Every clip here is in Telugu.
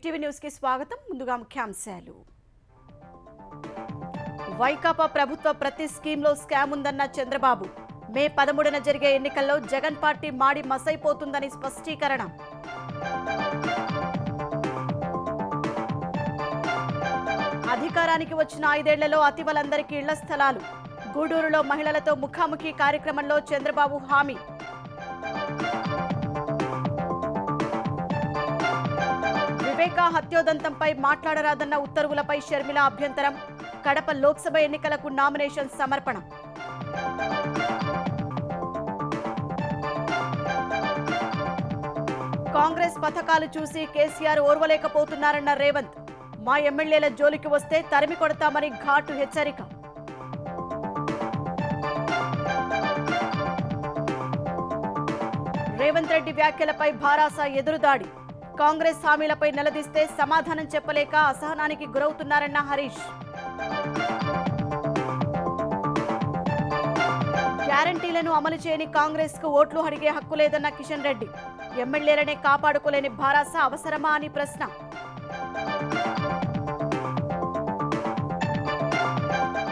ఈటీవీ న్యూస్ కి స్వాగతం. ముందుగా ముఖ్యాంశాలు. వైకాపా ప్రభుత్వ ప్రతి స్కీమ్లో స్కామ్ ఉందన్న చంద్రబాబు. మే 13న జరిగే ఎన్నికల్లో జగన్ పార్టీ మాడి మసైపోతుందని స్పష్టీకరణ. అధికారానికి వచ్చిన 5 ఏళ్లలో అతివలందరికీ ఇళ్ల స్థలాలు. గూడూరులో మహిళలతో ముఖాముఖి కార్యక్రమంలో చంద్రబాబు హామీ. వివేక హత్యోదంతంపై మాట్లాడరాదన్న ఉత్తర్వులపై షర్మిల అభ్యంతరం. కడప లోక్సభ ఎన్నికలకు నామినేషన్ సమర్పణ. కాంగ్రెస్ పథకాలు చూసి కేసీఆర్ ఓర్వలేకపోతున్నారన్న రేవంత్. మా ఎమ్మెల్యేల జోలికి వస్తే తరిమి కొడతామని ఘాటు హెచ్చరిక. రేవంత్ రెడ్డి వ్యాఖ్యలపై భారాస ఎదురుదాడి. కాంగ్రెస్ హామీలపై నిలదీస్తే సమాధానం చెప్పలేక అసహనానికి గురవుతున్నారన్న హరీష్. గ్యారంటీలను అమలు చేయని కాంగ్రెస్ కు ఓట్లు అడిగే హక్కు లేదన్న కిషన్ రెడ్డి. ఎమ్మెల్యేలనే కాపాడుకోలేని భారాస అవసరమా అని ప్రశ్న.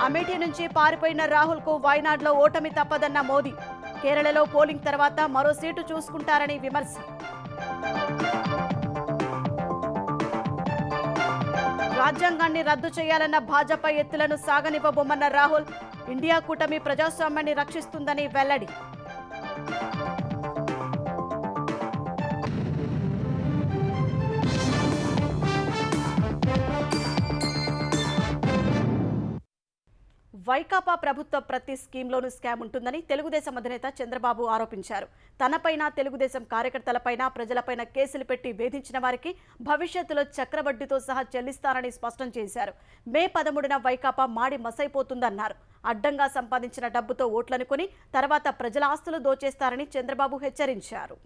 అమేఠీ నుంచి పారిపోయిన రాహుల్ కు వాయనాడ్లో ఓటమి తప్పదన్న మోదీ. కేరళలో పోలింగ్ తర్వాత మరో సీటు చూసుకుంటారని విమర్శ. రాజ్యాంగాన్ని రద్దు చేయాలన్న భాజపా ఎత్తులను సాగనివ్వబోమన్న రాహుల్. ఇండియా కూటమి ప్రజాస్వామ్యాన్ని రక్షిస్తుందని వెల్లడి. వైకాపా ప్రభుత్వ ప్రతి స్కీమ్లోనూ స్కామ్ ఉంటుందని తెలుగుదేశం అధినేత చంద్రబాబు ఆరోపించారు. తనపైన, తెలుగుదేశం కార్యకర్తలపైన, ప్రజలపైన కేసులు పెట్టి వేధించిన వారికి భవిష్యత్తులో చక్రవడ్డీతో సహా చెల్లిస్తారని స్పష్టం చేశారు. మే 13న వైకాపా మాడి మసైపోతుందన్నారు. అడ్డంగా సంపాదించిన డబ్బుతో ఓట్లనుకుని తర్వాత ప్రజల ఆస్తులు దోచేస్తారని చంద్రబాబు హెచ్చరించారు.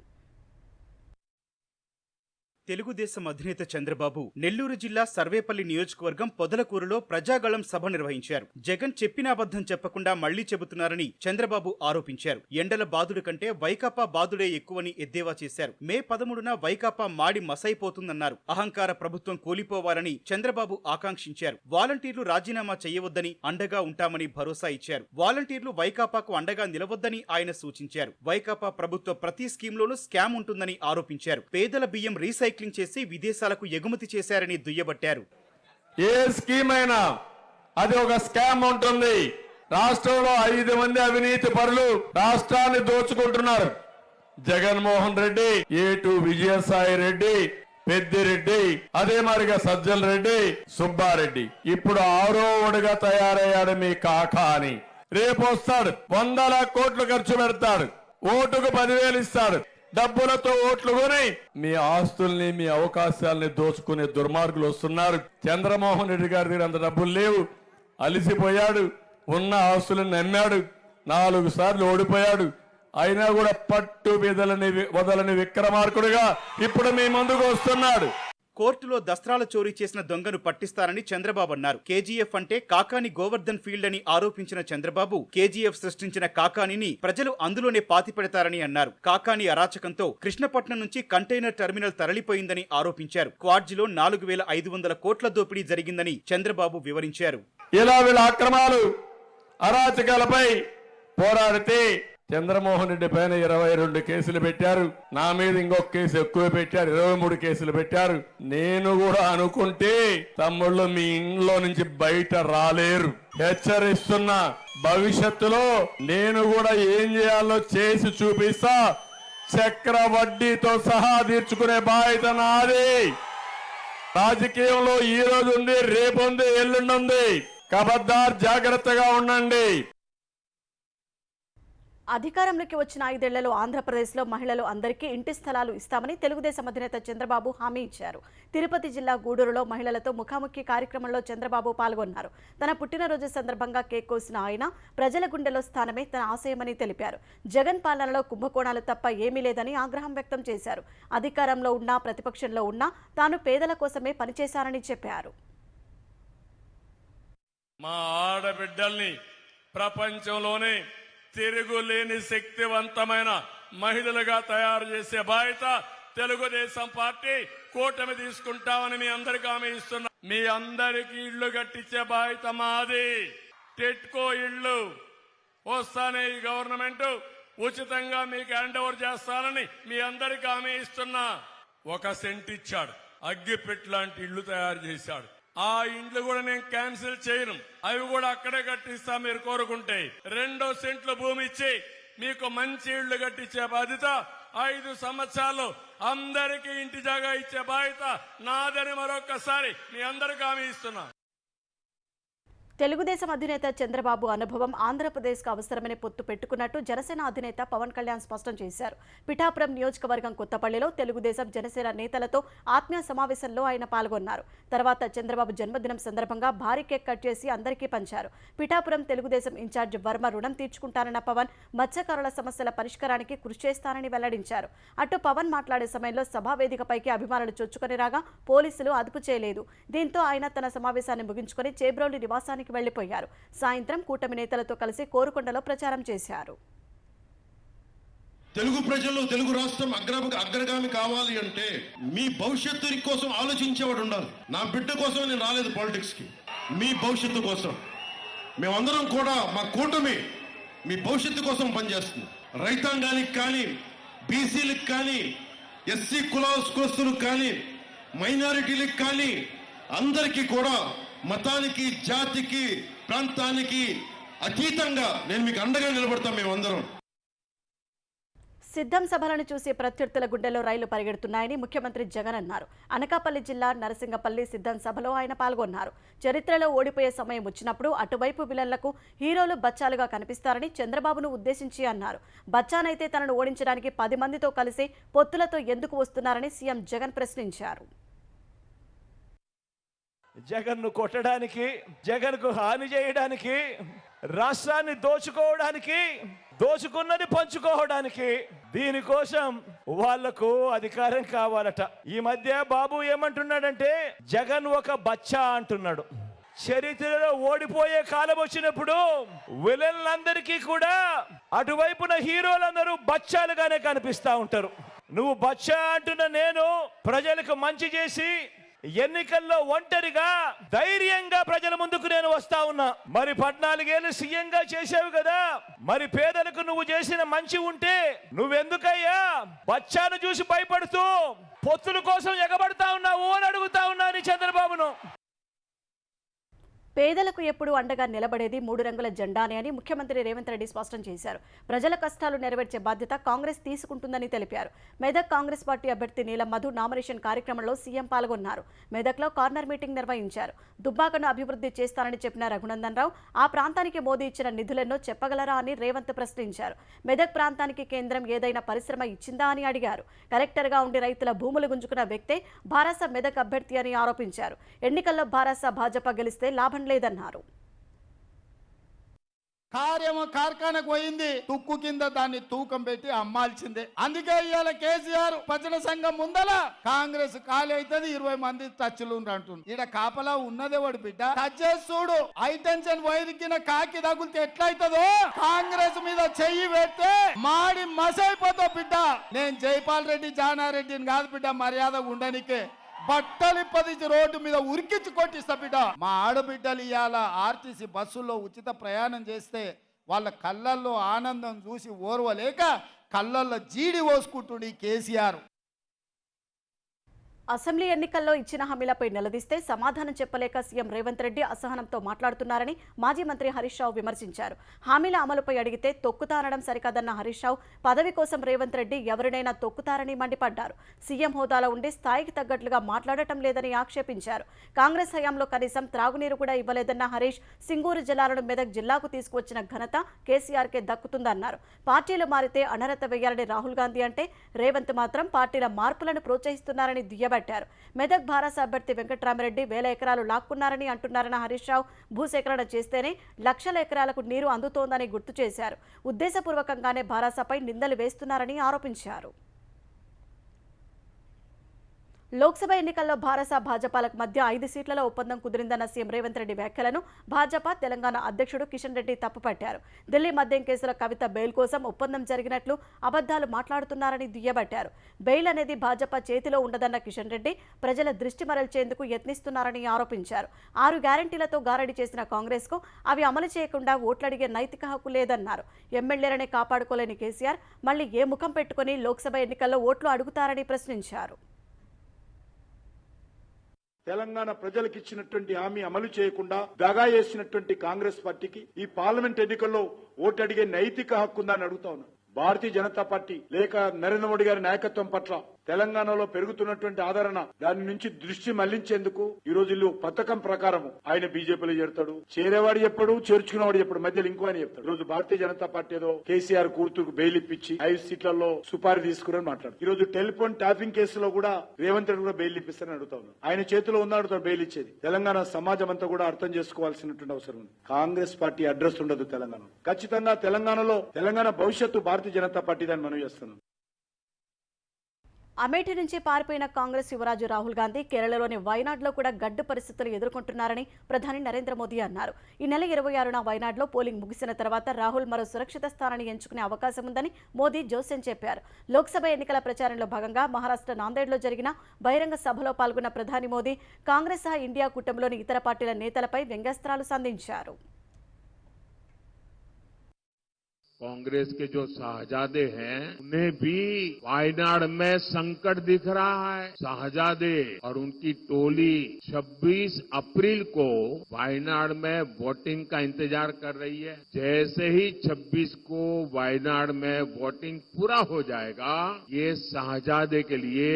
తెలుగుదేశం అధినేత చంద్రబాబు నెల్లూరు జిల్లా సర్వేపల్లి నియోజకవర్గం పొదలకూరులో ప్రజాగళం సభ నిర్వహించారు. జగన్ చెప్పిన అబద్ధం చెప్పకుండా మళ్లీ చెబుతున్నారని చంద్రబాబు ఆరోపించారు. ఎండల బాదుడు కంటే వైకాపా బాదుడే ఎక్కువని ఎద్దేవా చేశారు. మే 13న వైకాపా మాడి మసైపోతుందన్నారు. అహంకార ప్రభుత్వం కూలిపోవాలని చంద్రబాబు ఆకాంక్షించారు. వాలంటీర్లు రాజీనామా చేయవద్దని, అండగా ఉంటామని భరోసా ఇచ్చారు. వాలంటీర్లు వైకాపాకు అండగా నిలవద్దని ఆయన సూచించారు. వైకాపా ప్రభుత్వ ప్రతి స్కీమ్లోనూ స్కామ్ ఉంటుందని ఆరోపించారు. పేదల బియ్యం రీసైక్లింగ్ చేసి విదేశాలకు ఎగుమతి చేశారని దుయ్యబట్టారు. ఏ స్కీమ్ అయినా అది ఒక స్కామ్ ఉంటుంది. రాష్ట్రంలో 5 మంది అవినీతి పరులు రాష్ట్రాన్ని దోచుకుంటున్నారు. జగన్మోహన్ రెడ్డి, ఏటు విజయసాయి రెడ్డి, పెద్దిరెడ్డి, అదే మరిగా సజ్జల రెడ్డి, సుబ్బారెడ్డి. ఇప్పుడు 6వోడుగా తయారయ్యాడు మీ కాకా అని. రేపు వస్తాడు, 100 కోట్లు ఖర్చు పెడతాడు, ఓటుకు 10,000 ఇస్తాడు. డబ్బులతో ఓట్లు కొని మీ ఆస్తుల్ని, మీ అవకాశాలని దోచుకునే దుర్మార్గులు వస్తున్నారు. చంద్రమోహన్ రెడ్డి గారి దగ్గర అంత డబ్బులు లేవు, అలిసిపోయాడు, ఉన్న ఆస్తులను నమ్మాడు, 4 సార్లు ఓడిపోయాడు. అయినా కూడా పట్టు వదలని విక్రమార్కుడుగా ఇప్పుడు మీ ముందుకు వస్తున్నాడు. కోర్టులో దస్త్రాల చోరీ చేసిన దొంగను పట్టిస్తారని చంద్రబాబు అన్నారు. కేజీఎఫ్ అంటే కాకాని గోవర్ధన్ ఫీల్డ్ అని ఆరోపించిన చంద్రబాబు కేజీఎఫ్ సృష్టించిన కాకానిని ప్రజలు అందులోనే పాతిపెడతారని అన్నారు. కాకాని అరాచకంతో కృష్ణపట్నం నుంచి కంటైనర్ టెర్మినల్ తరలిపోయిందని ఆరోపించారు. క్వాడ్జిలో 4,500 కోట్ల దోపిడీ జరిగిందని చంద్రబాబు వివరించారు. ఇలా వీళ్ళ అక్రమాలు, అరాచకాలపై పోరాడితే చంద్రమోహన్ రెడ్డి పైన 22 కేసులు పెట్టారు. నా మీద ఇంకొక కేసు ఎక్కువ పెట్టారు, 23 కేసులు పెట్టారు. నేను కూడా అనుకుంటే తమ్ముళ్ళు మీ ఇంట్లో నుంచి బయట రాలేరు. హెచ్చరిస్తున్నా, భవిష్యత్తులో నేను కూడా ఏం చేయాలో చేసి చూపిస్తా. చక్రవడ్డీతో సహా తీర్చుకునే బాధ్యత నాది. రాజకీయంలో ఈ రోజు ఉంది, రేపు ఉంది, ఎల్లుండి ఉంది. ఖబర్దార్, జాగ్రత్తగా ఉండండి. అధికారంలోకి వచ్చిన 5 ఏళ్లలో ఆంధ్రప్రదేశ్లో మహిళలు అందరికీ ఇంటి స్థలాలు ఇస్తామని తెలుగుదేశం అధినేత చంద్రబాబు హామీ ఇచ్చారు. తిరుపతి జిల్లా గూడూరులో మహిళలతో ముఖాముఖి కార్యక్రమంలో చంద్రబాబు పాల్గొన్నారు. తన పుట్టినరోజు సందర్భంగా కేక్ కోసిన ఆయన ప్రజల గుండెలో స్థానమే తన ఆశయమని తెలిపారు. జగన్ పాలనలో కుంభకోణాలు తప్ప ఏమీ లేదని ఆగ్రహం వ్యక్తం చేశారు. అధికారంలో ఉన్నా, ప్రతిపక్షంలో ఉన్నా తాను పేదల కోసమే పనిచేశారని చెప్పారు. మా ఆడబిడ్డల్ని ప్రపంచంలోనే తిరుగులేని శక్తివంతమైన మహిళలుగా తయారు చేసే బాధ్యత తెలుగుదేశం పార్టీ కూటమి తీసుకుంటామని మీ అందరికీ హామీ ఇస్తున్నా. మీ అందరికీ ఇళ్లు కట్టించే బాధ్యత మాది. టిట్కో ఇళ్లు వస్తానే ఈ గవర్నమెంట్ ఉచితంగా మీకు హ్యాండ్ ఓవర్ చేస్తానని మీ అందరికీ హామీ ఇస్తున్నా. 1 సెంట్ ఇచ్చాడు, అగ్గిపెట్టి లాంటి ఇళ్లు తయారు చేశాడు. ఆ ఇండ్లు కూడా నేను క్యాన్సిల్ చేయను, అవి కూడా అక్కడే కట్టిస్తా మీరు కోరుకుంటే. 2 సెంట్ల భూమి ఇచ్చి మీకు మంచి ఇళ్లు కట్టించే బాధ్యత 5 సంవత్సరాలు అందరికీ ఇంటి జాగా ఇచ్చే బాధ్యత నాదని మరొకసారి మీ అందరికీ హామీ ఇస్తున్నా. తెలుగుదేశం అధినేత చంద్రబాబు అనుభవం ఆంధ్రప్రదేశ్కు అవసరమని పొత్తు పెట్టుకున్నట్టు జనసేన అధినేత పవన్ కళ్యాణ్ స్పష్టం చేశారు. పిఠాపురం నియోజకవర్గం కొత్తపల్లిలో తెలుగుదేశం జనసేన నేతలతో ఆత్మీయ సమావేశంలో ఆయన పాల్గొన్నారు. తర్వాత చంద్రబాబు జన్మదినం సందర్భంగా భారీ కేక్ కట్ చేసి అందరికీ పంచారు. పిఠాపురం తెలుగుదేశం ఇన్ఛార్జ్ వర్మ రుణం తీర్చుకుంటానన్న పవన్ మత్స్యకారుల సమస్యల పరిష్కారానికి కృషి చేస్తానని వెల్లడించారు. అటు పవన్ మాట్లాడే సమయంలో సభా వేదికపైకి అభిమానులు చొచ్చుకొని రాగా పోలీసులు అదుపు చేయలేదు. దీంతో ఆయన తన సమావేశాన్ని ముగించుకొని చేబ్రోలు నివాసానికి వెళ్లిపోయారు. సాయంత్రం కూటమి నేతలతో కలిసి కోరుకొండలో ప్రచారం చేశారు. తెలుగు ప్రజలు తెలుగు రాష్ట్రం అగ్రగామి కావాలి అంటే మీ భవిష్యత్తు కోసం ఆలోచించేవాడు ఉండాలి. నా బిడ్డ కోసం నేను రాలేదు పాలిటిక్స్ కి, మీ భవిష్యత్తు కోసం. మేమందరం కూడా మా కూటమి మీ భవిష్యత్తు కోసం పనిచేస్తుంది. రైతాంగానికి కానీ, బీసీలకు కానీ, ఎస్సీ కులస్తులకు కానీ, మైనారిటీలకు కానీ అందరికీ కూడా మతానికి, జాతికి, ప్రాంతానికి అతీతంగా నేను మీకు అండగా నిలబడతాం. మేమందరం సిద్ధం సభలను చూసి ప్రత్యర్థుల గుండెల్లో రైలు పరిగెడుతున్నాయని ముఖ్యమంత్రి జగన్ అన్నారు. అనకాపల్లి జిల్లా నరసింగపల్లి సిద్ధం సభలో ఆయన పాల్గొన్నారు. చరిత్రలో ఓడిపోయే సమయం వచ్చినప్పుడు అటువైపు విలన్లకు హీరోలు బచ్చాలుగా కనిపిస్తారని చంద్రబాబును ఉద్దేశించి అన్నారు. బచ్చానైతే తనను ఓడించడానికి 10 మందితో కలిసి పొత్తులతో ఎందుకు వస్తున్నారని సీఎం జగన్ ప్రశ్నించారు. జగన్ను కొట్టడానికి, జగన్కు హాని చేయడానికి, రాష్ట్రాన్ని దోచుకోవడానికి, దోచుకున్నది పంచుకోవడానికి, దీనికోసం వాళ్లకు అధికారం కావాలట. ఈ మధ్య బాబు ఏమంటున్నాడంటే జగన్ ఒక బచ్చా అంటున్నాడు. చరిత్రలో ఓడిపోయే కాలం వచ్చినప్పుడు విలన్లందరికీ కూడా అటువైపున హీరోలందరూ బచ్చాలుగానే కనిపిస్తా ఉంటారు. నువ్వు బచ్చా అంటున్న నేను ప్రజలకు మంచి చేసి ఎన్నికల్లో ఒంటరిగా ధైర్యంగా ప్రజల ముందుకు నేను వస్తా ఉన్నా. మరి 14 ఏళ్ళు సీఎంగా చేసావు కదా, మరి పేదలకు నువ్వు చేసిన మంచి ఉంటే నువ్వెందుకయ్యా బచ్చాను చూసి భయపడుతూ పొత్తుల కోసం ఎగబడతా ఉన్నావు అని అడుగుతా ఉన్నాను చంద్రబాబును. పేదలకు ఎప్పుడు అండగా నిలబడేది 3 రంగుల జెండానే అని ముఖ్యమంత్రి రేవంత్ రెడ్డి స్పష్టం చేశారు. ప్రజల కష్టాలు నెరవేర్చే బాధ్యత కాంగ్రెస్ తీసుకుంటుందని తెలిపారు. మెదక్ కాంగ్రెస్ పార్టీ అభ్యర్థి నీలం మధు నామినేషన్ కార్యక్రమంలో సీఎం పాల్గొన్నారు. మెదక్లో కార్నర్ మీటింగ్ నిర్వహించారు. దుబ్బాకను అభివృద్ధి చేస్తానని చెప్పిన రఘునందన్ రావు ఆ ప్రాంతానికి మోదీ ఇచ్చిన నిధులెన్నో చెప్పగలరా అని రేవంత్ ప్రశ్నించారు. మెదక్ ప్రాంతానికి కేంద్రం ఏదైనా పరిశ్రమ ఇచ్చిందా అని అడిగారు. కలెక్టర్గా ఉండి రైతుల భూములు గుంజుకున్న వ్యక్తే భారాస మెదక్ అభ్యర్థి అని ఆరోపించారు. ఎన్నికల్లో భారాస భాజపా గెలిస్తే లాభం లేదన్నారు. కార్ఖానకు పోయింది, తుక్కు కింద దాన్ని తూకం పెట్టి అమ్మాల్సిందే. అందుకే ఇవాళ కేసీఆర్ ప్రజల సంఘం ముందల కాంగ్రెస్ ఖాళీ అవుతుంది, 20 మంది టచ్లు అంటుంది. ఈడ కాపలా ఉన్నదేవాడు బిడ్డ, టచ్ చేసి చూడు. హైటెన్షన్ వైరికిన కాకి తగులితే ఎట్లయితుందో కాంగ్రెస్ మీద చెయ్యి పెడితే మాడి మసైపోతావు బిడ్డ. నేను జైపాల్ రెడ్డి జానారెడ్డిని కాదు బిడ్డ, మర్యాద ఉండనికే బట్టలు 10 రోడ్డు మీద ఉరికించి కొట్టిస్తా బిడ్డ. మా ఆడబిడ్డలు ఇవాళ ఆర్టీసీ బస్సుల్లో ఉచిత ప్రయాణం చేస్తే వాళ్ళ కళ్ళల్లో ఆనందం చూసి ఓర్వలేక కళ్ళల్లో జీడి పోసుకుంటుండి కేసీఆర్. అసెంబ్లీ ఎన్నికల్లో ఇచ్చిన హామీలపై నిలదీస్తే సమాధానం చెప్పలేక సీఎం రేవంత్ రెడ్డి అసహనంతో మాట్లాడుతున్నారని మాజీ మంత్రి హరీష్ రావు విమర్శించారు. హామీల అమలుపై అడిగితే తొక్కుతారనడం సరికాదన్న హరీష్ రావు పదవి కోసం రేవంత్ రెడ్డి ఎవరినైనా తొక్కుతారని మండిపడ్డారు. సీఎం హోదాలో ఉండి స్థాయికి తగ్గట్లుగా మాట్లాడటం లేదని ఆక్షేపించారు. కాంగ్రెస్ హయాంలో కనీసం త్రాగునీరు కూడా ఇవ్వలేదన్న హరీష్ సింగూరు జలాలను మెదక్ జిల్లాకు తీసుకువచ్చిన ఘనత కేసీఆర్కే దక్కుతుందన్నారు. పార్టీలు మారితే అనర్హత వేయాలని రాహుల్ గాంధీ అంటే రేవంత్ మాత్రం పార్టీల మార్పులను ప్రోత్సహిస్తున్నారని దుయ్యబట్టారు. మెదక్ భారాస అభ్యర్థి వెంకట్రామరెడ్డి 1000 ఎకరాలు లాక్కున్నారని అంటున్నారన్న హరీష్ రావు భూసేకరణ చేస్తేనే లక్షల ఎకరాలకు నీరు అందుతోందని గుర్తు చేశారు. ఉద్దేశపూర్వకంగానే భారాసపై నిందలు వేస్తున్నారని ఆరోపించారు. లోక్సభ ఎన్నికల్లో భాజపాలకు మధ్య 5 సీట్లలో ఒప్పందం కుదిరిందన్న సీఎం రేవంత్ రెడ్డి వ్యాఖ్యలను భాజపా తెలంగాణ అధ్యక్షుడు కిషన్ రెడ్డి తప్పుపట్టారు. ఢిల్లీ మద్యం కేసులో కవిత బెయిల్ కోసం ఒప్పందం జరిగినట్లు అబద్ధాలు మాట్లాడుతున్నారని దుయ్యబట్టారు. బెయిల్ అనేది భాజపా చేతిలో ఉండదన్న కిషన్ రెడ్డి ప్రజల దృష్టి మరల్చేందుకు యత్నిస్తున్నారని ఆరోపించారు. 6 గ్యారంటీలతో గారడీ చేసిన కాంగ్రెస్ కు అవి అమలు చేయకుండా ఓట్లడిగే నైతిక హక్కు లేదన్నారు. ఎమ్మెల్యేలనే కాపాడుకోలేని కేసీఆర్ మళ్లీ ఏ ముఖం పెట్టుకుని లోక్సభ ఎన్నికల్లో ఓట్లు అడుగుతారని ప్రశ్నించారు. తెలంగాణ ప్రజలకు ఇచ్చినటువంటి హామీ అమలు చేయకుండా దగా చేసినటువంటి కాంగ్రెస్ పార్టీకి ఈ పార్లమెంట్ ఎన్నికల్లో ఓటు అడిగే నైతిక హక్కు ఉందని అడుగుతా ఉన్నా. భారతీయ జనతా పార్టీ లేక నరేంద్ర మోడీ గారి నాయకత్వం పట్ల తెలంగాణలో పెరుగుతున్నటువంటి ఆదరణ దాని నుంచి దృష్టి మళ్లించేందుకు ఈ రోజు ఇల్లు పథకం ప్రకారం ఆయన బీజేపీలో చేరుతాడు. చేరేవాడు చెప్పడు, చేర్చుకునేవాడు చెప్పడు, మధ్యలో ఇంకో అని చెప్తాడు. ఈ రోజు భారతీయ జనతా పార్టీ ఏదో కేసీఆర్ కూతురుకు బెయిల్ ఇప్పించి 5 సీట్లలో సుపారీ తీసుకురని మాట్లాడు. ఈ రోజు టెలిఫోన్ ట్యాపింగ్ కేసులో కూడా రేవంత్ రెడ్డి కూడా బెయిల్ ఇప్పిస్తారని అడుగుతా ఉన్నాను. ఆయన చేతిలో ఉన్నాడు బెయిల్ ఇచ్చేది. తెలంగాణ సమాజం అంతా కూడా అర్థం చేసుకోవాల్సినటువంటి అవసరం ఉంది. కాంగ్రెస్ పార్టీ అడ్రస్ ఉండదు తెలంగాణ. ఖచ్చితంగా తెలంగాణ భవిష్యత్తు భారతీయ జనతా పార్టీ దాన్ని మనం చేస్తున్నాం. అమేఠీ నుంచి పారిపోయిన కాంగ్రెస్ యువరాజు రాహుల్ గాంధీ కేరళలోని వైనాడ్లో కూడా గడ్డు పరిస్థితులు ఎదుర్కొంటున్నారని ప్రధాని నరేంద్ర మోదీ అన్నారు. ఈ నెల 26న వైనాడ్లో పోలింగ్ ముగిసిన తర్వాత రాహుల్ మరో సురక్షిత స్థానాన్ని ఎంచుకునే అవకాశం ఉందని మోదీ జోస్యం చెప్పారు. లోక్సభ ఎన్నికల ప్రచారంలో భాగంగా మహారాష్ట్ర నాందేడ్లో జరిగిన బహిరంగ సభలో పాల్గొన్న ప్రధాని మోదీ కాంగ్రెస్ సహా ఇండియా కూటమిలోని ఇతర పార్టీల నేతలపై వ్యంగ్యాస్త్రాలు సంధించారు. कांग्रेस के जो शाहजादे हैं उन्हें भी वायनाड में संकट दिख रहा है. शाहजादे और उनकी टोली 26 अप्रैल को वायनाड में वोटिंग का इंतजार कर रही है. जैसे ही 26 को वायनाड में वोटिंग पूरा हो जाएगा, ये शाहजादे के लिए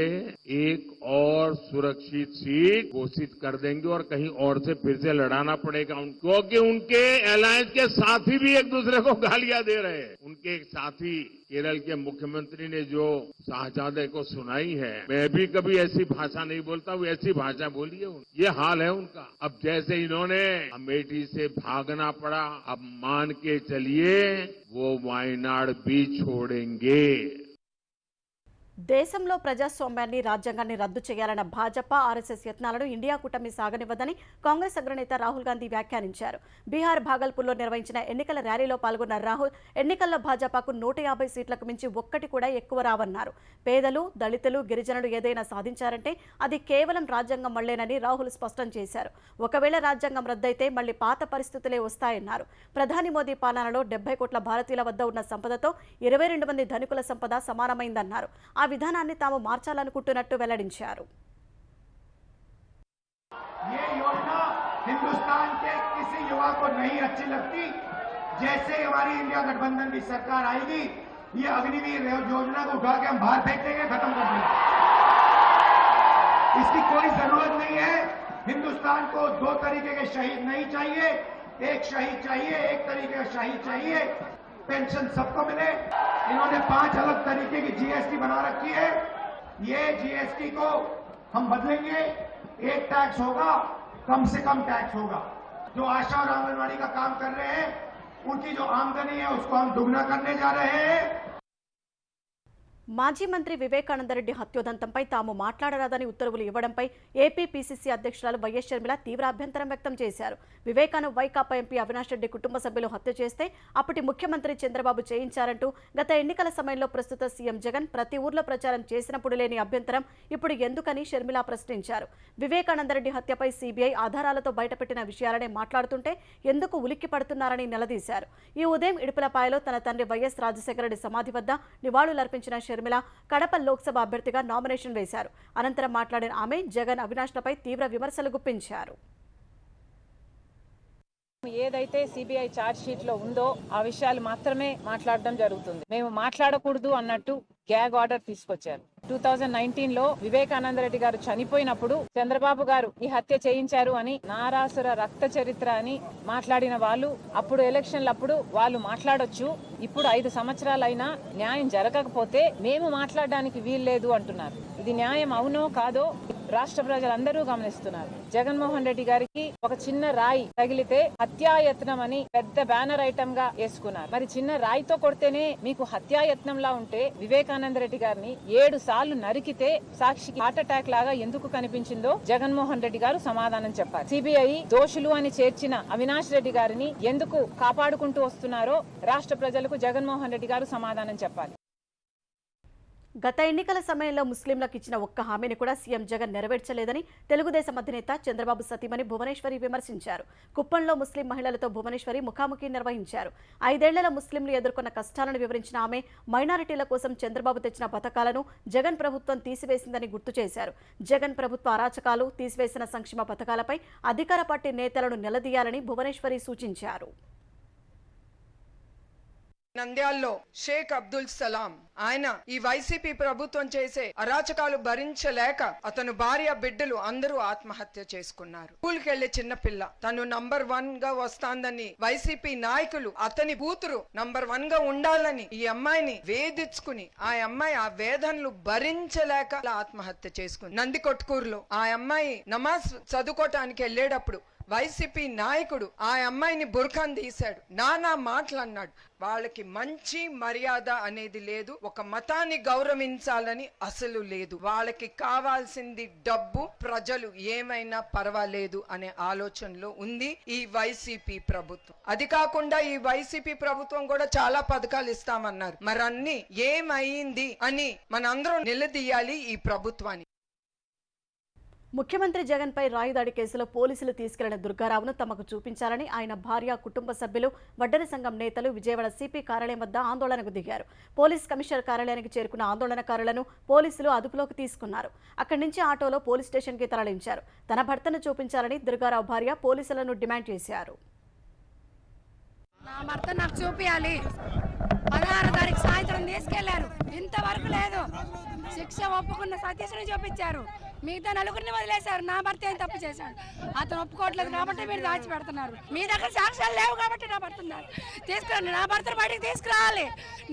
एक और सुरक्षित सीट घोषित कर देंगे और कहीं और से फिर से लड़ाना पड़ेगा क्योंकि उनके अलायंस के साथी भी एक दूसरे को गालियां दे रहे हैं. उनके एक साथी केरल के मुख्यमंत्री ने जो शाहजादे को सुनाई है, मैं भी कभी ऐसी भाषा नहीं बोलता हूँ, ऐसी भाषा बोली है. ये हाल है उनका. अब जैसे इन्होंने अमेठी से भागना पड़ा, अब मान के चलिए वो वायनाड भी छोड़ेंगे. దేశంలో ప్రజాస్వామ్యాన్ని రాజ్యాంగాన్ని రద్దు చేయాలన్న భాజపా ఆర్ఎస్ఎస్ యత్నాలను ఇండియా కూటమి సాగనివ్వదని కాంగ్రెస్ అగ్రనేత రాహుల్ గాంధీ వ్యాఖ్యానించారు. బీహార్ భాగల్పూర్లో నిర్వహించిన ఎన్నికల ర్యాలీలో పాల్గొన్న రాహుల్ ఎన్నికల్లో భాజపాకు 150 సీట్లకు మించి ఒక్కటి కూడా ఎక్కువ రావన్నారు. పేదలు, దళితులు, గిరిజనులు ఏదైనా సాధించారంటే అది కేవలం రాజ్యాంగం వల్లేనని రాహుల్ స్పష్టం చేశారు. ఒకవేళ రాజ్యాంగం రద్దయితే మళ్లీ పాత పరిస్థితులే వస్తాయన్నారు. ప్రధాని మోదీ పాలనలో 70 కోట్ల భారతీయుల వద్ద ఉన్న సంపదతో 22 మంది ధనికుల సంపద సమానమైందన్నారు. ఆ విధానాన్ని తాము మార్చాలనుకుంటున్నట్టు వెల్లడించారు. ये योजना हिंदुस्तान के किसी युवा को नहीं अच्छी लगती. जैसे हमारी इंडिया गठबंधन की सरकार आएगी, ये अग्निवीर योजना को उठा के हम बाहर फेंक देंगे, खत्म कर देंगे. इसकी कोई जरूरत नहीं है. हिंदुस्तान को 2 तरीके के शहीद नहीं चाहिए. एक शहीद चाहिए, एक तरीके का शहीद चाहिए. पेंशन सबको मिले. इन्होंने 5 अलग तरीके की जीएसटी बना रखी है. ये जीएसटी को हम बदलेंगे. एक टैक्स होगा, कम से कम टैक्स होगा. जो आशा और आंगनवाड़ी का काम कर रहे हैं, उनकी जो आमदनी है उसको हम दुगना करने जा रहे हैं. మాజీ మంత్రి వివేకానందరెడ్డి హత్యోదంతంపై తాము మాట్లాడరాదని ఉత్తర్వులు ఇవ్వడంపై ఏపీ పీసీసీ అధ్యక్షురాలు వైఎస్ షర్మిల తీవ్ర అభ్యంతరం వ్యక్తం చేశారు. వివేకాను వైకాపా ఎంపీ అవినాష్ రెడ్డి కుటుంబ సభ్యులు హత్య చేస్తే అప్పటి ముఖ్యమంత్రి చంద్రబాబు చేయించారంటూ గత ఎన్నికల సమయంలో ప్రస్తుత సీఎం జగన్ ప్రతి ఊర్లో ప్రచారం చేసినప్పుడు లేని అభ్యంతరం ఇప్పుడు ఎందుకని షర్మిల ప్రశ్నించారు. వివేకానందరెడ్డి హత్యపై సీబీఐ ఆధారాలతో బయటపెట్టిన విషయాలనే మాట్లాడుతుంటే ఎందుకు ఉలిక్కి పడుతున్నారని నిలదీశారు. ఈ ఉదయం ఇడుపులపాయలో తన తండ్రి వైఎస్ రాజశేఖర రెడ్డి సమాధి వద్ద నివాళులర్పించిన షర్మిల కడప లోక్సభ అభ్యర్థిగా నామినేషన్ వేశారు. అనంతరం మాట్లాడిన ఆమె జగన్ అవినాష్లపై తీవ్ర విమర్శలు గుప్పించారు. ఏదైతే సిబిఐ ఛార్జ్ షీట్ లో ఉందో ఆ విషయాలు మాత్రమే మాట్లాడడం జరుగుతుంది. మేము మాట్లాడకూడదు అన్నట్టు గ్యాగ్ ఆర్డర్ తీసుకొచ్చారు. 2019 లో వివేకానంద రెడ్డి గారు చనిపోయినప్పుడు చంద్రబాబు గారు ఈ హత్య చేయించారు అని నారాసుర రక్త చరిత్ర అని మాట్లాడిన వాళ్ళు అప్పుడు ఎలక్షన్లప్పుడు వాళ్ళు మాట్లాడొచ్చు. ఇప్పుడు 5 సంవత్సరాలైనా న్యాయం జరగకపోతే మేము మాట్లాడడానికి వీల్లేదు అంటున్నారు. ఇది న్యాయం అవునో కాదో రాష్ట్ర ప్రజలందరూ గమనిస్తున్నారు. జగన్మోహన్ రెడ్డి గారికి ఒక చిన్న రాయి తగిలితే హత్యాయత్నం అని పెద్ద బ్యానర్ ఐటమ్ గా వేసుకున్నారు. మరి చిన్న రాయితో కొడితేనే మీకు హత్యాయత్నంలా ఉంటే వివేకానంద రెడ్డి గారిని 7 సార్లు నరికితే సాక్షికి హార్ట్ అటాక్ లాగా ఎందుకు కనిపించిందో జగన్మోహన్ రెడ్డి గారు సమాధానం చెప్పారు. సిబిఐ దోషులు అని చేర్చిన అవినాష్ రెడ్డి గారిని ఎందుకు కాపాడుకుంటూ వస్తున్నారో రాష్ట్ర ప్రజలకు జగన్మోహన్ రెడ్డి గారు సమాధానం చెప్పాలి. గత ఎన్నికల సమయంలో ముస్లింలకు ఇచ్చిన ఒక్క హామీని కూడా సీఎం జగన్ నెరవేర్చలేదని తెలుగుదేశం అధినేత చంద్రబాబు సతీమణి భువనేశ్వరి విమర్శించారు. కుప్పంలో ముస్లిం మహిళలతో భువనేశ్వరి ముఖాముఖి నిర్వహించారు. 5 ఏళ్లలో ముస్లింలు ఎదుర్కొన్న కష్టాలను వివరించిన ఆమె మైనారిటీల కోసం చంద్రబాబు తెచ్చిన పథకాలను జగన్ ప్రభుత్వం తీసివేసిందని గుర్తు చేశారు. జగన్ ప్రభుత్వ అరాచకాలు, తీసివేసిన సంక్షేమ పథకాలపై అధికార పార్టీ నేతలను నిలదీయాలని భువనేశ్వరి సూచించారు. నంద్యాల్లో షేక్ అబ్దుల్ సలాం ఆయన ఈ వైసీపీ ప్రభుత్వం చేసే అరాచకాలు భరించలేక అతను భార్య బిడ్డలు అందరూ ఆత్మహత్య చేసుకున్నారు. స్కూల్కి వెళ్లే చిన్నపిల్ల తను నంబర్ 1 గా వస్తాందని వైసీపీ నాయకులు అతని కూతురు నంబర్ 1 గా ఉండాలని ఈ అమ్మాయిని వేధించుకుని ఆ అమ్మాయి ఆ వేదనలు భరించలేక ఆత్మహత్య చేసుకుంది. నందికొట్కూరులో ఆ అమ్మాయి నమాజ్ చదువుకోవటానికి వెళ్లేటప్పుడు వైసీపీ నాయకుడు ఆ అమ్మాయిని బుర్ఖాన్ తీశాడు, నానా మాటలు అన్నాడు. వాళ్ళకి మంచి మర్యాద అనేది లేదు, ఒక మతాన్ని గౌరవించాలని అసలు లేదు. వాళ్ళకి కావాల్సింది డబ్బు, ప్రజలు ఏమైనా పర్వాలేదు అనే ఆలోచనలో ఉంది ఈ వైసీపీ ప్రభుత్వం. అది కాకుండా ఈ వైసీపీ ప్రభుత్వం కూడా చాలా పథకాలు ఇస్తామన్నారు. మరి అన్ని ఏమైంది అని మనందరం నిలదీయాలి ఈ ప్రభుత్వాన్ని. ముఖ్యమంత్రి జగన్పై రాయిదాడి కేసులో పోలీసులు తీసుకెళ్లిన దుర్గారావును తమకు చూపించాలని ఆయన భార్య, కుటుంబ సభ్యులు, వడ్డెర సంఘం నేతలు విజయవాడ సిపి కార్యాలయం వద్ద ఆందోళనకు దిగారు. పోలీస్ కమిషనర్ కార్యాలయానికి చేరుకున్న ఆందోళనకారులను పోలీసులు అదుపులోకి తీసుకున్నారు. అక్కడి నుంచి ఆటోలో పోలీస్ స్టేషన్కి తరలించారు. తన భర్తను చూపించాలని దుర్గారావు భార్య పోలీసులను డిమాండ్ చేశారు. నా భర్త నాకు చూపించాలి. 16వ తారీఖు సాయంత్రం తీసుకెళ్లారు, ఇంతవరకు లేదు. శిక్ష ఒప్పుకున్న సతీష్ని చూపించారు, మిగతా నలుగురిని వదిలేశారు. నా భర్త ఏం తప్పు చేశాడు, అతను ఒప్పుకోవట్లేదు కాబట్టి మీరు దాచి పెడుతున్నారు. మీ దగ్గర సాక్ష్యాలు లేవు కాబట్టి నా భర్త తీసుకురండి. నా భర్తను బయటకు తీసుకురావాలి.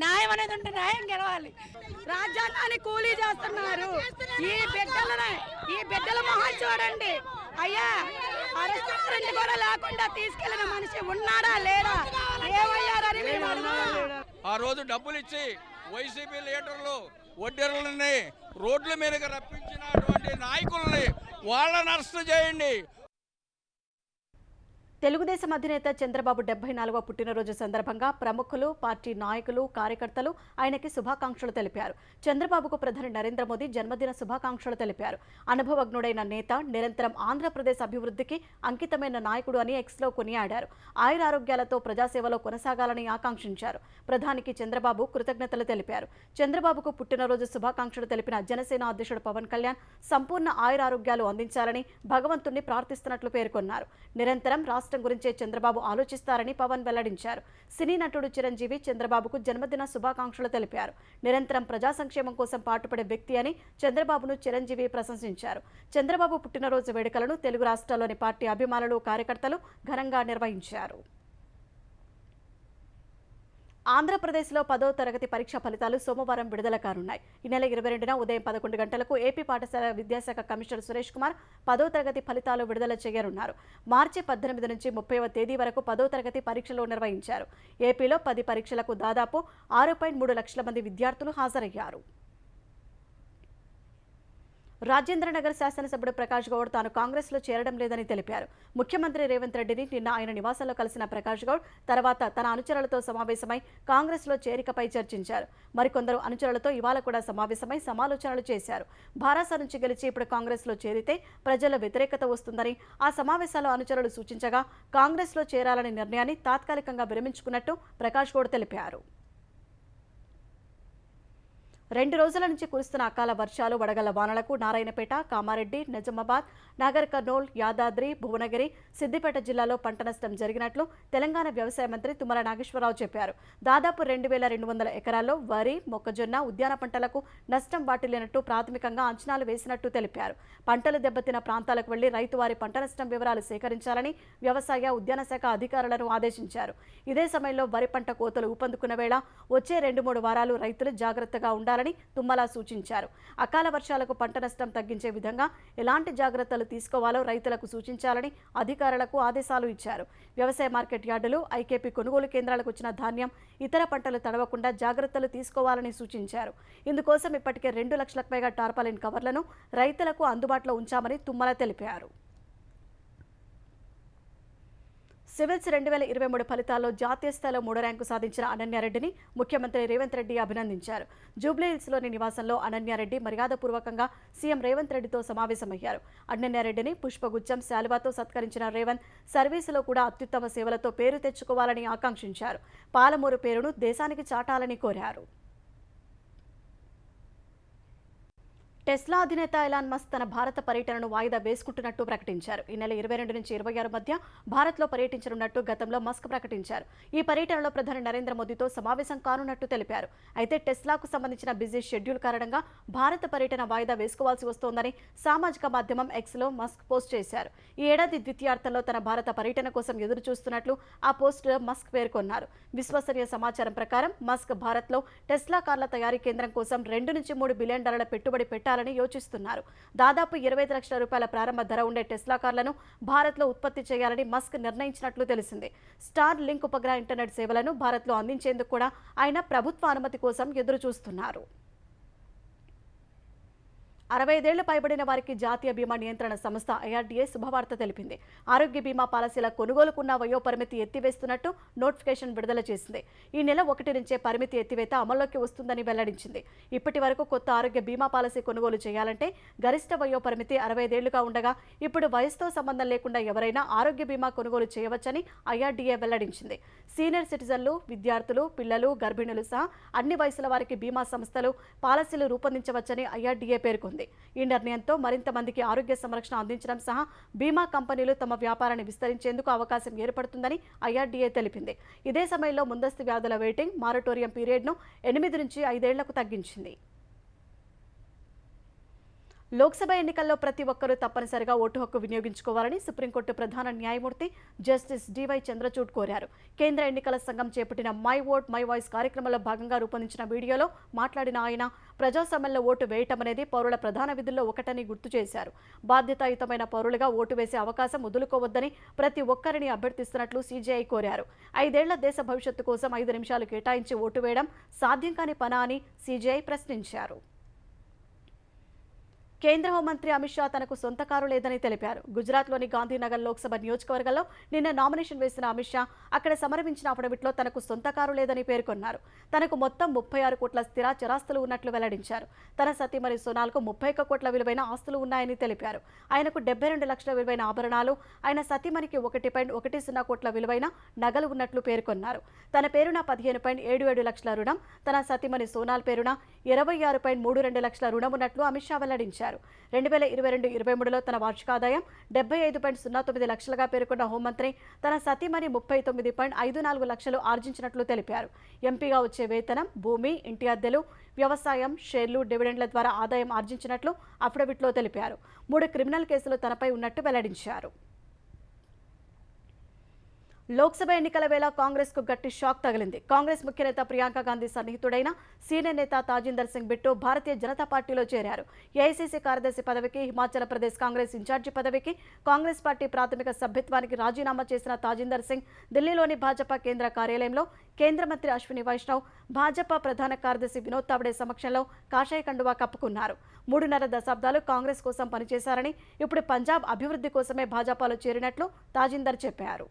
న్యాయం అనేది ఉంటే న్యాయం గెలవాలి. రాజ్యాంగాన్ని కూలీ చేస్తున్నారు. ఈ బిడ్డల మొహం చూడండి అయ్యా. అరెస్టు కూడా లేకుండా తీసుకెళ్లిన మనిషి ఉన్నాడా లేడా, ఏమయ్యారని ఆ రోజు డబ్బులు ఇచ్చి వైసీపీ లీడర్లు వడ్డెర్లని రోడ్ల మీదకి రప్పించినటువంటి నాయకుల్ని వాళ్ళని అరెస్ట్ చేయండి. తెలుగుదేశం అధినేత చంద్రబాబు 74వ పుట్టినరోజు సందర్భంగా ప్రముఖులు, పార్టీ నాయకులు, కార్యకర్తలు ఆయనకి శుభాకాంక్షలు తెలిపారు. చంద్రబాబుకు ప్రధాని నరేంద్ర మోదీ జన్మదిన శుభాకాంక్షలు తెలిపారు. అనుభవజ్ఞుడైన నేత, నిరంతరం ఆంధ్రప్రదేశ్ అభివృద్ధికి అంకితమైన నాయకుడు అని ఎక్స్లో కొనియాడారు. ఆయురారోగ్యాలతో ప్రజాసేవలో కొనసాగాలని ఆకాంక్షించారు. ప్రధానికి చంద్రబాబు కృతజ్ఞతలు తెలిపారు. చంద్రబాబుకు పుట్టినరోజు శుభాకాంక్షలు తెలిపిన జనసేన అధ్యక్షుడు పవన్ కళ్యాణ్ సంపూర్ణ ఆయురారోగ్యాలు అందించాలని భగవంతుణ్ణి ప్రార్థిస్తున్నట్లు పేర్కొన్నారు. నిరంతరం రాష్ట్రం గురించే చంద్రబాబు ఆలోచిస్తారని పవన్ వెల్లడించారు. సినీ నటుడు చిరంజీవి చంద్రబాబుకు జన్మదిన శుభాకాంక్షలు తెలిపారు. నిరంతరం ప్రజా సంక్షేమం కోసం పాటుపడే వ్యక్తి అని చంద్రబాబును చిరంజీవి ప్రశంసించారు. చంద్రబాబు పుట్టినరోజు వేడుకలను తెలుగు రాష్ట్రాల్లోని పార్టీ అభిమానులు, కార్యకర్తలు ఘనంగా నిర్వహించారు. ఆంధ్రప్రదేశ్లో 10వ తరగతి పరీక్ష ఫలితాలు సోమవారం విడుదల కానున్నాయి. ఈ నెల 22న ఉదయం 11 గంటలకు ఏపీ పాఠశాల విద్యాశాఖ కమిషనర్ సురేష్ కుమార్ 10వ తరగతి ఫలితాలు విడుదల చేయనున్నారు. మార్చి 18 నుంచి 30వ తేదీ వరకు 10వ తరగతి పరీక్షలు నిర్వహించారు. ఏపీలో 10 పరీక్షలకు దాదాపు 6.3 లక్షల మంది విద్యార్థులు హాజరయ్యారు. రాజేంద్రనగర్ శాసనసభ్యుడు ప్రకాష్ గౌడ్ తాను కాంగ్రెస్లో చేరడం లేదని తెలిపారు. ముఖ్యమంత్రి రేవంత్ రెడ్డిని నిన్న ఆయన నివాసంలో కలిసిన ప్రకాష్ గౌడ్ తర్వాత తన అనుచరులతో సమావేశమై కాంగ్రెస్లో చేరికపై చర్చించారు. మరికొందరు అనుచరులతో ఇవాళ కూడా సమావేశమై సమాలోచనలు చేశారు. భారాస నుంచి గెలిచి ఇప్పుడు కాంగ్రెస్లో చేరితే ప్రజల వ్యతిరేకత వస్తుందని ఆ సమావేశాల్లో అనుచరులు సూచించగా కాంగ్రెస్లో చేరాలనే నిర్ణయాన్ని తాత్కాలికంగా విరమించుకున్నట్టు ప్రకాష్ గౌడ్ తెలిపారు. 2 రోజుల నుంచి కురుస్తున్న అకాల వర్షాలు, వడగళ్ల వానలకు నారాయణపేట, కామారెడ్డి, నిజామాబాద్, నాగర్ కర్నూల్, యాదాద్రి, భువనగిరి, సిద్దిపేట జిల్లాలో పంట నష్టం జరిగినట్లు తెలంగాణ వ్యవసాయ మంత్రి తుమ్మల నాగేశ్వరరావు చెప్పారు. దాదాపు 2200 ఎకరాల్లో వరి, మొక్కజొన్న, ఉద్యాన పంటలకు నష్టం వాటిల్లినట్టు ప్రాథమికంగా అంచనాలు వేసినట్టు తెలిపారు. పంటలు దెబ్బతిన్న ప్రాంతాలకు వెళ్లి రైతు వారి పంట నష్టం వివరాలు సేకరించాలని వ్యవసాయ, ఉద్యాన శాఖ అధికారులను ఆదేశించారు. ఇదే సమయంలో వరి పంట కోతలు ఊపందుకున్న వేళ వచ్చే 2-3 వారాలు రైతులు జాగ్రత్తగా ఉండాలని చేయాలని తుమ్మల సూచించారు. అకాల వర్షాలకు పంట నష్టం తగ్గించే విధంగా ఎలాంటి జాగ్రత్తలు తీసుకోవాలో రైతులకు సూచించాలని అధికారులకు ఆదేశాలు ఇచ్చారు. వ్యవసాయ మార్కెట్ యార్డులు, ఐకేపీ కొనుగోలు కేంద్రాలకు వచ్చిన ధాన్యం, ఇతర పంటలు తడవకుండా జాగ్రత్తలు తీసుకోవాలని సూచించారు. ఇందుకోసం ఇప్పటికే 2 లక్షలకు పైగా టార్పాలిన్ కవర్లను రైతులకు అందుబాటులో ఉంచామని తుమ్మల తెలిపారు. సివిల్స్ 2023 ఫలితాల్లో జాతీయ స్థాయిలో 3వ ర్యాంకు సాధించిన అనన్యారెడ్డిని ముఖ్యమంత్రి రేవంత్ రెడ్డి అభినందించారు. జూబ్లీహిల్స్లోని నివాసంలో అనన్యారెడ్డి మర్యాదపూర్వకంగా సీఎం రేవంత్ రెడ్డితో సమావేశమయ్యారు. అనన్యారెడ్డిని పుష్పగుచ్చం, శాలువాతో సత్కరించిన రేవంత్ సర్వీసులో కూడా అత్యుత్తమ సేవలతో పేరు తెచ్చుకోవాలని ఆకాంక్షించారు. పాలమూరు పేరును దేశానికి చాటాలని కోరారు. టెస్లా అధినేత ఎలాన్ మస్క్ తన భారత పర్యటనను వాయిదా వేసుకుంటున్నట్టు ప్రకటించారు. ఈ నెల 22 నుంచి 26 మధ్య భారత్లో పర్యటించనున్నట్టు గతంలో మస్క్ ప్రకటించారు. ఈ పర్యటనలో ప్రధాని నరేంద్ర మోదీతో సమావేశం కానున్నట్టు తెలిపారు. అయితే టెస్లాకు సంబంధించిన బిజీ షెడ్యూల్ కారణంగా భారత పర్యటన వాయిదా వేసుకోవాల్సి వస్తోందని సామాజిక మాధ్యమం ఎక్స్లో మస్క్ పోస్ట్ చేశారు. ఈ ఏడాది ద్వితీయార్థంలో తన భారత పర్యటన కోసం ఎదురు చూస్తున్నట్లు ఆ పోస్టులో మస్క్ పేర్కొన్నారు. విశ్వసనీయ సమాచారం ప్రకారం మస్క్ భారత్లో టెస్లా కార్ల తయారీ కేంద్రం కోసం $2 నుంచి $3 బిలియన్ పెట్టుబడి పెట్టాలని యోచిస్తున్నారు. దాదాపు 25 లక్షల రూపాయల ప్రారంభ ధర ఉండే టెస్లా కార్లను భారత్లో ఉత్పత్తి చేయాలని మస్క్ నిర్ణయించినట్లు తెలిసింది. స్టార్ లింక్ ఉపగ్రహ ఇంటర్నెట్ సేవలను భారత్లో అందించేందుకు కూడా ఆయన ప్రభుత్వ అనుమతి కోసం ఎదురు చూస్తున్నారు. 65 ఏళ్లు పైబడిన వారికి జాతీయ బీమా నియంత్రణ సంస్థ ఐఆర్డీఏ శుభవార్త తెలిపింది. ఆరోగ్య బీమా పాలసీల కొనుగోలుకున్న వయో పరిమితి ఎత్తివేస్తున్నట్టు నోటిఫికేషన్ విడుదల చేసింది. ఈ నెల 1 నుంచే పరిమితి ఎత్తివేత అమల్లోకి వస్తుందని వెల్లడించింది. ఇప్పటి వరకు కొత్త ఆరోగ్య బీమా పాలసీ కొనుగోలు చేయాలంటే గరిష్ట వయో పరిమితి 65 ఏళ్లుగా ఉండగా ఇప్పుడు వయసుతో సంబంధం లేకుండా ఎవరైనా ఆరోగ్య బీమా కొనుగోలు చేయవచ్చని ఐఆర్డీఏ వెల్లడించింది. సీనియర్ సిటిజన్లు, విద్యార్థులు, పిల్లలు, గర్భిణులు సహా అన్ని వయసుల వారికి బీమా సంస్థలు పాలసీలు రూపొందించవచ్చని ఐఆర్డీఏ పేర్కొంది. ఈ నిర్ణయంతో మరింత మందికి ఆరోగ్య సంరక్షణ అందించడం సహా బీమా కంపెనీలు తమ వ్యాపారాన్ని విస్తరించేందుకు అవకాశం ఏర్పడుతుందని ఐఆర్డీఏ తెలిపింది. ఇదే సమయంలో ముందస్తు వ్యాధుల వెయిటింగ్ మారటోరియం పీరియడ్ను 8 నుంచి 5 ఏళ్లకు తగ్గించింది. లోక్సభ ఎన్నికల్లో ప్రతి ఒక్కరూ తప్పనిసరిగా ఓటు హక్కు వినియోగించుకోవాలని సుప్రీంకోర్టు ప్రధాన న్యాయమూర్తి జస్టిస్ డివై చంద్రచూడ్ కోరారు. కేంద్ర ఎన్నికల సంఘం చేపట్టిన మై ఓట్ మై వాయిస్ కార్యక్రమంలో భాగంగా రూపొందించిన వీడియోలో మాట్లాడిన ఆయన ప్రజాస్వామ్యంలో ఓటు వేయటం అనేది పౌరుల ప్రధాన విధుల్లో ఒకటని గుర్తు చేశారు. బాధ్యతాయుతమైన పౌరులుగా ఓటు వేసే అవకాశం వదులుకోవద్దని ప్రతి ఒక్కరిని అభ్యర్థిస్తున్నట్లు సీజేఐ కోరారు. 5 ఏళ్ల దేశ భవిష్యత్తు కోసం 5 నిమిషాలు కేటాయించి ఓటు వేయడం సాధ్యం కాని పనా అని సీజేఐ ప్రశ్నించారు. కేంద్ర హోంమంత్రి అమిత్ షా తనకు సొంత కారు లేదని తెలిపారు. గుజరాత్లోని గాంధీనగర్ లోక్సభ నియోజకవర్గంలో నిన్న నామినేషన్ వేసిన అమిత్ షా అక్కడ సమర్పించిన అఫిడవిట్లో తనకు సొంత కారు లేదని పేర్కొన్నారు. తనకు మొత్తం 36 కోట్ల స్థిర చరాస్తులు ఉన్నట్లు వెల్లడించారు. తన సతీమణి సోనాల్కు 31 కోట్ల విలువైన ఆస్తులు ఉన్నాయని తెలిపారు. ఆయనకు 72 లక్షల విలువైన ఆభరణాలు, ఆయన సతీమణికి 1.10 కోట్ల విలువైన నగలు ఉన్నట్లు పేర్కొన్నారు. తన పేరున 15.77 లక్షల రుణం, తన సతీమణి సోనాల్ పేరున 26.32 లక్షల రుణం ఉన్నట్లు అమిత్ షా వెల్లడించారు. 2022-23లో తన వార్షిక ఆదాయం 75.09 లక్షలుగా పేర్కొన్న హోంమంత్రి తన సతీమణి 39.54 లక్షలు ఆర్జించినట్లు తెలిపారు. ఎంపీగా వచ్చే వేతనం, భూమి, ఇంటి అద్దెలు, వ్యవసాయం, షేర్లు, డివిడెండ్ల ద్వారా ఆదాయం ఆర్జించినట్లు అఫిడవిట్లో తెలిపారు. 3 క్రిమినల్ కేసులు తనపై ఉన్నట్టు వెల్లడించారు. లోక్సభ ఎన్నికల వేళ కాంగ్రెస్ కు గట్టి షాక్ తగిలింది. కాంగ్రెస్ ముఖ్య నేత ప్రియాంక గాంధీ సన్నిహితుడైన సీనియర్ నేత తాజిందర్ సింగ్ బిట్టు భారతీయ జనతా పార్టీలో చేరారు. ఏఐసీసీ కార్యదర్శి పదవికి, హిమాచల్ ప్రదేశ్ కాంగ్రెస్ ఇన్ఛార్జి పదవికి కాంగ్రెస్ పార్టీ ప్రాథమిక సభ్యత్వానికి రాజీనామా చేసిన తాజిందర్ సింగ్ ఢిల్లీలోని భాజపా కేంద్ర కార్యాలయంలో కేంద్ర మంత్రి అశ్విని వైష్ణవ్, భాజపా ప్రధాన కార్యదర్శి వినోద్ తావడే సమక్షంలో కాషాయ కండువా కప్పుకున్నారు. 3.5 దశాబ్దాలు కాంగ్రెస్ కోసం పనిచేశారని, ఇప్పుడు పంజాబ్ అభివృద్ధి కోసమే భాజపాలో చేరినట్లు తాజిందర్ చెప్పారు.